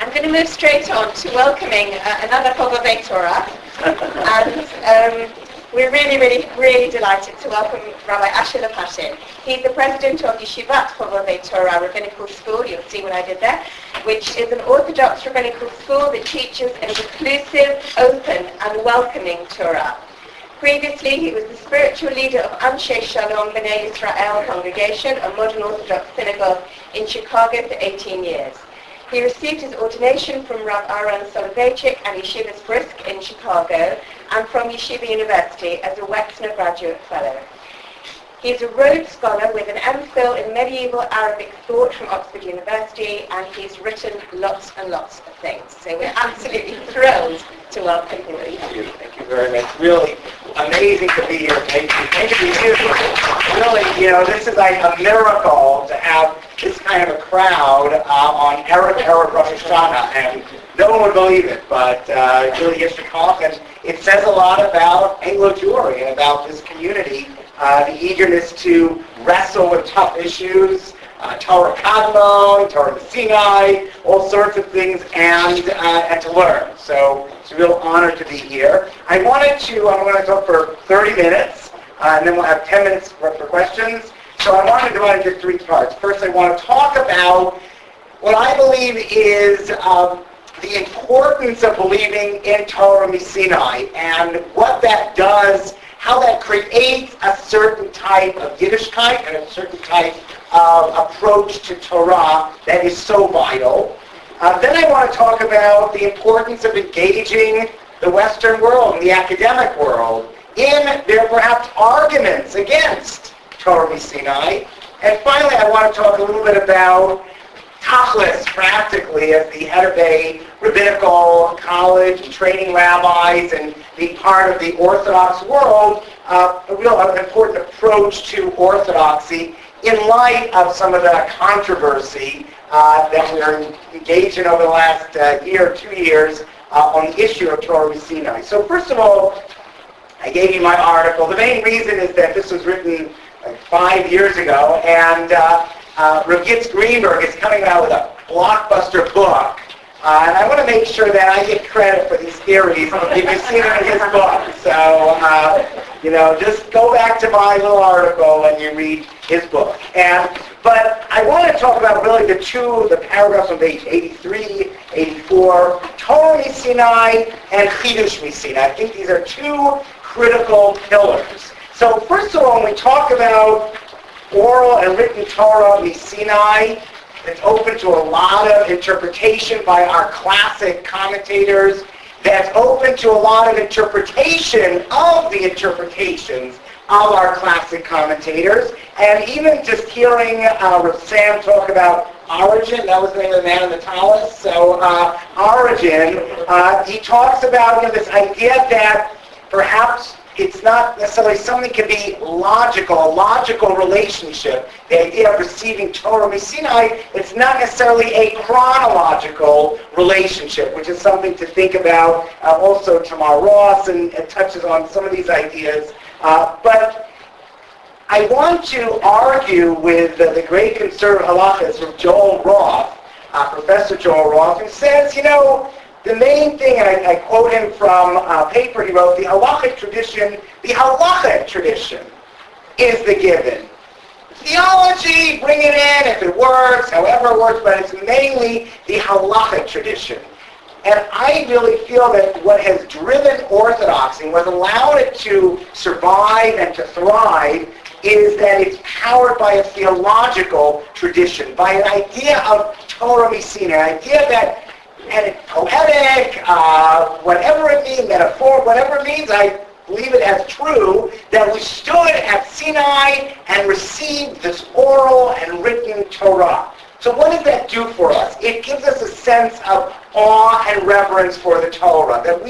I'm going to move straight on to welcoming another Chovavei Torah. And we're really delighted to welcome Rabbi Lopatin. He's the president of Yeshivat Chovavei Torah Rabbinical School, you'll see what I did there, which is an Orthodox rabbinical school that teaches an inclusive, open and welcoming Torah. Previously, he was the spiritual leader of Anshe Shalom B'nai Israel congregation, a modern Orthodox synagogue in Chicago for 18 years. He received his ordination from Rav Aaron Soloveitchik and Yeshivas Brisk in Chicago and from Yeshiva University as a Wexner Graduate Fellow. He is a Rhodes Scholar with an MPhil in medieval Arabic thought from Oxford University, and he's written lots and lots of things. So we're absolutely thrilled to welcome him. Thank you very much. Really amazing to be here. Thank you. Really, this is like a miracle to have this kind of a crowd on Erev Rosh Hashanah, and no one would believe it, but it really gets to talk, and it says a lot about Anglo Jewry and about this community, the eagerness to wrestle with tough issues, Torah Kadmon, Torah Misinai, all sorts of things, and to learn. So it's a real honor to be here. I'm going to talk for 30 minutes, and then we'll have 10 minutes for questions. So I want to divide it into three parts. First, I want to talk about what I believe is the importance of believing in Torah Misinai and what that does, how that creates a certain type of Yiddishkeit and a certain type of approach to Torah that is so vital. Then I want to talk about the importance of engaging the Western world and the academic world in their perhaps arguments against Torah Misinai. And finally, I want to talk a little bit about Tachlis, practically, as the head of a rabbinical college, training rabbis, and being part of the Orthodox world, a real important approach to Orthodoxy in light of some of the controversy that we're engaged in over the last year or 2 years on the issue of Torah Misinai. So first of all, I gave you my article. The main reason is that this was written like 5 years ago, and Rav Gitz Greenberg is coming out with a blockbuster book. And I want to make sure that I get credit for these theories if you've seen them in his book. So, just go back to my little article and you read his book. But I want to talk about really the paragraphs on page 83, 84, Torah Misinai and Chidush Misinai. I think these are two critical pillars. So first of all, when we talk about oral and written Torah Misinai, it's open to a lot of interpretation by our classic commentators. That's open to a lot of interpretation of the interpretations of our classic commentators. And even just hearing Rav Sam talk about Origin, that was the name of the man in the tallis. So Origin, he talks about this idea that perhaps it's not necessarily something can be a logical relationship. The idea of receiving Torah Misinai, it's not necessarily a chronological relationship, which is something to think about. Also Tamar Ross and it touches on some of these ideas. But I want to argue with the great conservative halachist from Joel Roth, Professor Joel Roth, who says, the main thing, and I quote him from a paper he wrote, the halachic tradition is the given. Theology, bring it in if it works, however it works, but it's mainly the halachic tradition. And I really feel that what has driven Orthodoxy and what has allowed it to survive and to thrive is that it's powered by a theological tradition, by an idea of Torah Misinai, an idea that, and it's poetic, whatever it means, metaphor, whatever it means, I believe it as true, that we stood at Sinai and received this oral and written Torah. So what does that do for us? It gives us a sense of awe and reverence for the Torah, that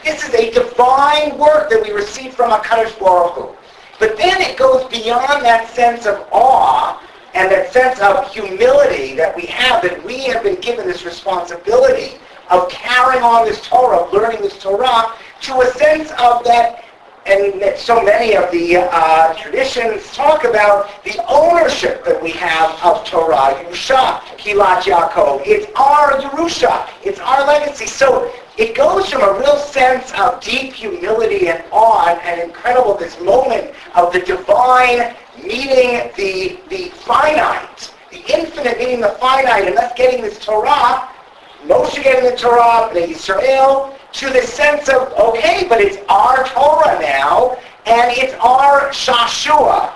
this is a divine work that we receive from HaKadosh Baruch Hu. But then it goes beyond that sense of awe and that sense of humility that we have been given this responsibility of carrying on this Torah, of learning this Torah, to a sense of that, and that so many of the traditions talk about the ownership that we have of Torah, Yerusha, Kilat Yaakov. It's our Yerusha. Yerusha. It's our legacy. So it goes from a real sense of deep humility and awe and incredible, this moment of the divine meeting the finite, the infinite meeting the finite, and us getting this Torah, Moshe getting the Torah, the Israel, to this sense of, okay, but it's our Torah now, and it's our Shashua.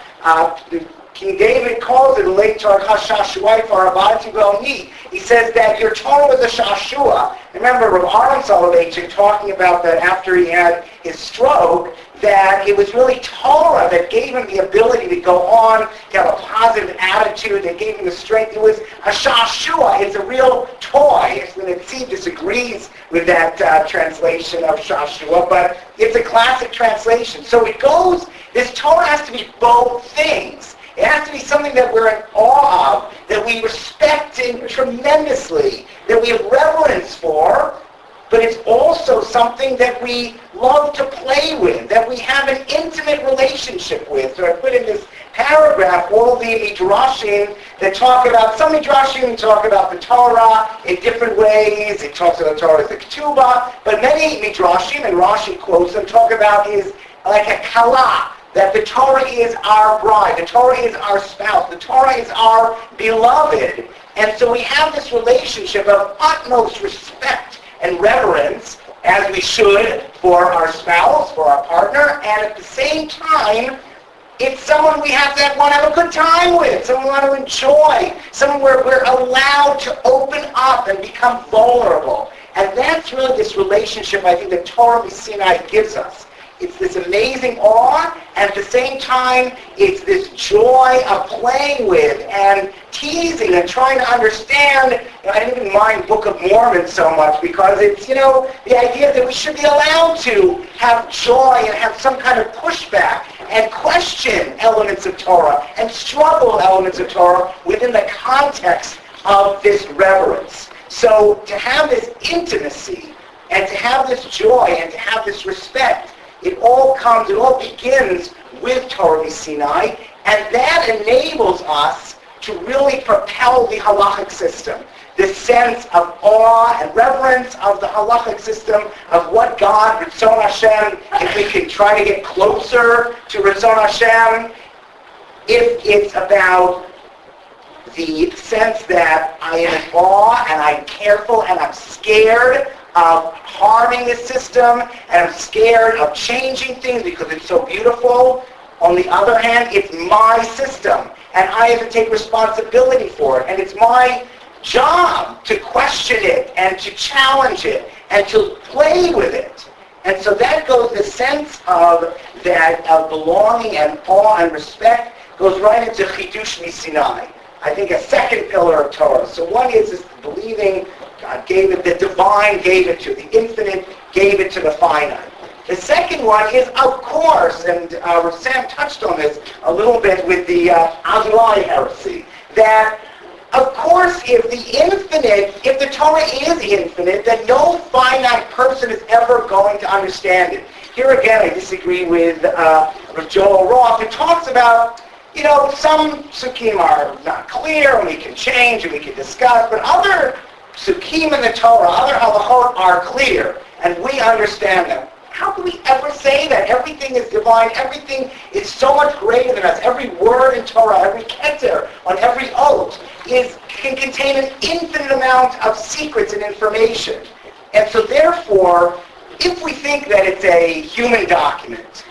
King David calls it, late Torah Shashuai for Abati Belni. He says that your Torah was a Shashua. Remember Rav Aaron Soloveitchik talking about that after he had his stroke, that it was really Torah that gave him the ability to go on, to have a positive attitude, that gave him the strength. It was a Shashua. It's a real toy. The Netziv disagrees with that translation of Shashua, but it's a classic translation. So it goes, this Torah has to be both things. It has to be something that we're in awe of, that we respect tremendously, that we have reverence for, but it's also something that we love to play with, that we have an intimate relationship with. So I put in this paragraph all the midrashim that talk about, some midrashim talk about the Torah in different ways. It talks about the Torah as the ketubah, but many midrashim, and Rashi quotes them, talk about is like a kala, that the Torah is our bride, the Torah is our spouse, the Torah is our beloved. And so we have this relationship of utmost respect and reverence, as we should, for our spouse, for our partner, and at the same time, it's someone we have to want to have a good time with, someone we want to enjoy, someone where we're allowed to open up and become vulnerable. And that's really this relationship I think that Torah Misinai gives us. It's this amazing awe, and at the same time, it's this joy of playing with and teasing and trying to understand. I didn't even mind Book of Mormon so much because it's, the idea that we should be allowed to have joy and have some kind of pushback and question elements of Torah and struggle with elements of Torah within the context of this reverence. So to have this intimacy and to have this joy and to have this respect, it all begins with Torah Misinai, and that enables us to really propel the halachic system. This sense of awe and reverence of the halachic system, of what God, Ritzon Hashem, if we can try to get closer to Ritzon Hashem, if it's about the sense that I am in awe and I'm careful and I'm scared of harming the system, and I'm scared of changing things because it's so beautiful. On the other hand, it's my system, and I have to take responsibility for it, and it's my job to question it, and to challenge it, and to play with it. And so that goes, the sense of that, of belonging and awe and respect, goes right into Chidush Misinai. I think a second pillar of Torah. So one is this believing God gave it, the divine gave it to, the infinite gave it to the finite. The second one is, of course, and Sam touched on this a little bit with the Azulai heresy, that of course if the Torah is infinite, then no finite person is ever going to understand it. Here again, I disagree with Joel Roth, who talks about, some psukim are not clear, and we can change, and we can discuss, but other psukim in the Torah, other halachot are clear, and we understand them. How can we ever say that? Everything is divine. Everything is so much greater than us. Every word in Torah, every keter, on every oath, can contain an infinite amount of secrets and information. And so therefore, if we think that it's a human document,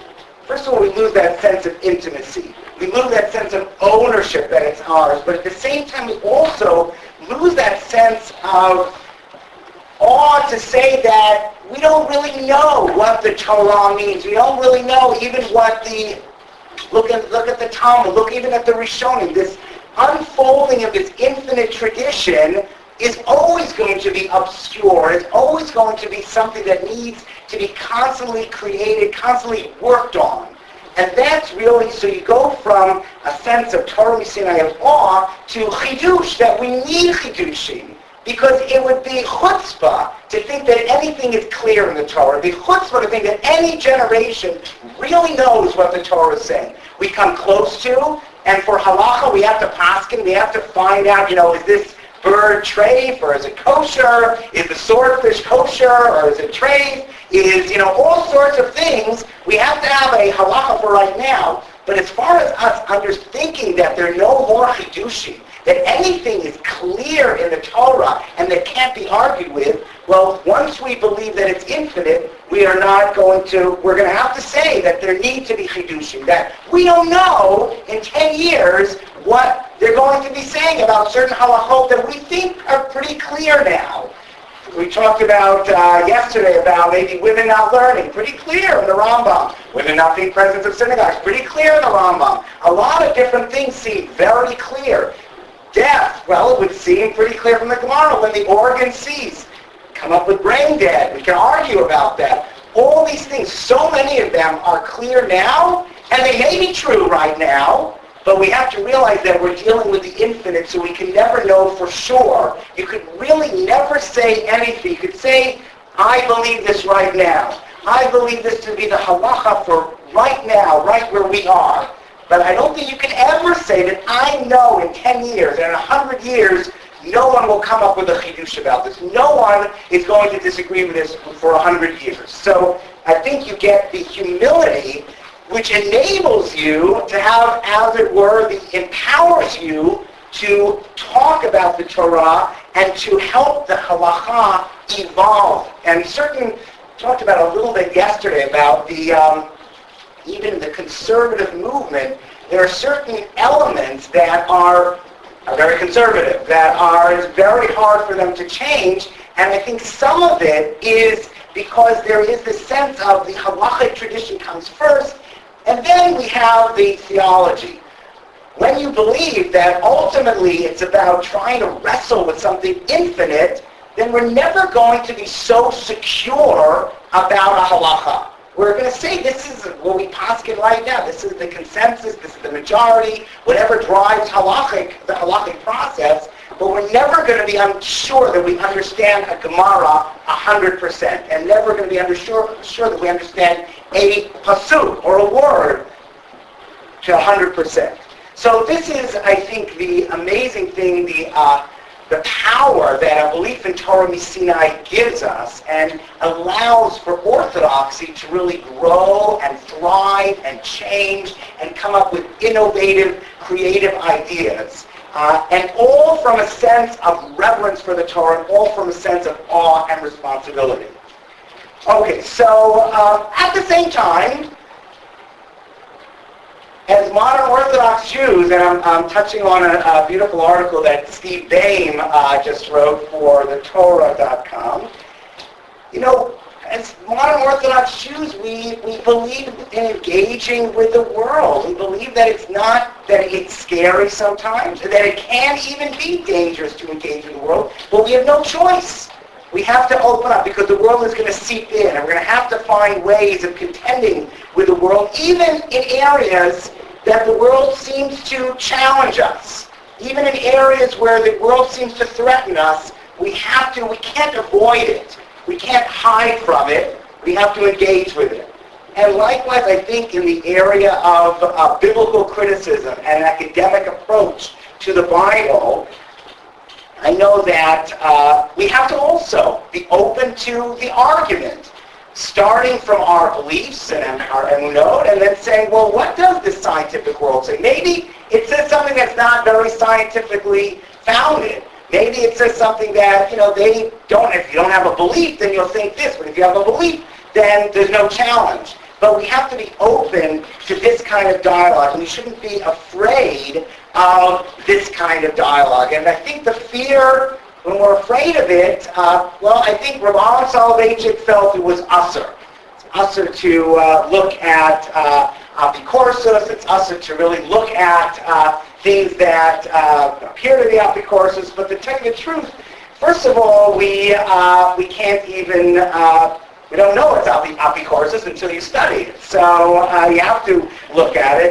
first of all, we lose that sense of intimacy. We lose that sense of ownership that it's ours. But at the same time, we also lose that sense of awe to say that we don't really know what the Torah means. We don't really know even what look at the Talmud, look even at the Rishonim. This unfolding of this infinite tradition is always going to be obscure. It's always going to be something that needs to be constantly created, constantly worked on. And that's really, so you go from a sense of Torah Misinai of awe to chidush, that we need chidushim. Because it would be chutzpah to think that anything is clear in the Torah. It would be chutzpah to think that any generation really knows what the Torah is saying. We come close to, and for halacha we have to paskin, we have to find out, is this bird treif, or is it kosher? Is the swordfish kosher, or is it treif? Is, all sorts of things. We have to have a halacha for right now. But as far as us thinking that there are no more chidushim, that anything is clear in the Torah and that can't be argued with, well, once we believe that it's infinite, we're going to have to say that there need to be chidushim, that we don't know in 10 years what they're going to be saying about certain halachot that we think are pretty clear now. We talked about yesterday about maybe women not learning, pretty clear in the Rambam. Women not being present in synagogues, pretty clear in the Rambam. A lot of different things seem very clear. Death, well, it would seem pretty clear from the Gemara when the organ cease. Come up with brain dead. We can argue about that. All these things, so many of them are clear now, and they may be true right now, but we have to realize that we're dealing with the infinite, so we can never know for sure. You could really never say anything. You could say, I believe this right now. I believe this to be the halacha for right now, right where we are. But I don't think you can ever say that I know in 10 years and in 100 years, no one will come up with a chidush about this. No one is going to disagree with this for 100 years. So I think you get the humility which enables you to have, as it were, empowers you to talk about the Torah and to help the halacha evolve. And talked about a little bit yesterday about even the conservative movement. There are certain elements that are very conservative, it's very hard for them to change, and I think some of it is because there is this sense of the halachic tradition comes first, and then we have the theology. When you believe that ultimately it's about trying to wrestle with something infinite, then we're never going to be so secure about a halacha. We're going to say this is what we paskin right now. This is the consensus. This is the majority. Whatever drives the halachic process. But we're never going to be sure that we understand a Gemara 100%, and never going to be sure that we understand a pasuk or a word to 100%. So this is, I think, the amazing thing, the power that a belief in Torah Misinai gives us and allows for orthodoxy to really grow and thrive and change and come up with innovative, creative ideas. And all from a sense of reverence for the Torah, and all from a sense of awe and responsibility. Okay, so at the same time, as modern Orthodox Jews, and I'm touching on a beautiful article that Steve Boehm just wrote for the Torah.com, as modern Orthodox Jews, we believe in engaging with the world. We believe that it's scary sometimes, that it can even be dangerous to engage with the world, but we have no choice. We have to open up because the world is going to seep in, and we're going to have to find ways of contending with the world, even in areas that the world seems to challenge us. Even in areas where the world seems to threaten us, we can't avoid it. We can't hide from it. We have to engage with it. And likewise, I think in the area of biblical criticism and academic approach to the Bible, I know that we have to also be open to the argument, starting from our beliefs and our emunot, and then saying, well, what does this scientific world say? Maybe it says something that's not very scientifically founded. Maybe it says something that, they don't, if you don't have a belief, then you'll think this, but if you have a belief, then there's no challenge. But we have to be open to this kind of dialogue, and we shouldn't be afraid of this kind of dialogue. And I think the fear, when we're afraid of it, I think Rabbi Soloveitchik felt it was usher. It's usher to look at apicorsus. It's usher to really look at things that appear to be apicorsus. But to tell you the truth, first of all, we can't even, we don't know it's apicorsus until you study it. So you have to look at it.